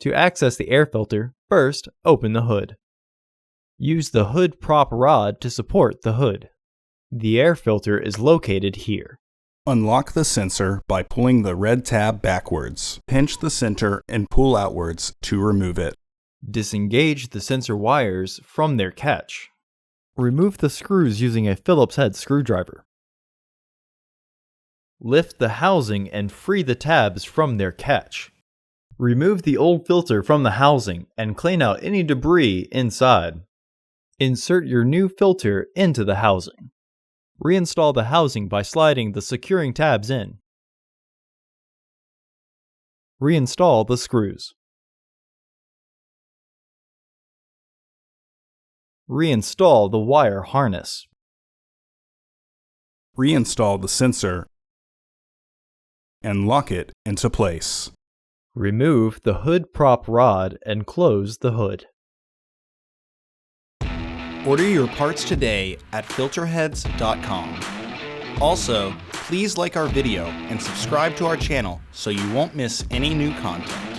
To access the air filter, first open the hood. Use the hood prop rod to support the hood. The air filter is located here. Unlock the sensor by pulling the red tab backwards. Pinch the center and pull outwards to remove it. Disengage the sensor wires from their catch. Remove the screws using a Phillips head screwdriver. Lift the housing and free the tabs from their catch. Remove the old filter from the housing and clean out any debris inside. Insert your new filter into the housing. Reinstall the housing by sliding the securing tabs in. Reinstall the screws. Reinstall the wire harness. Reinstall the sensor and lock it into place. Remove the hood prop rod and close the hood. Order your parts today at filterheads.com. Also, please like our video and subscribe to our channel so you won't miss any new content.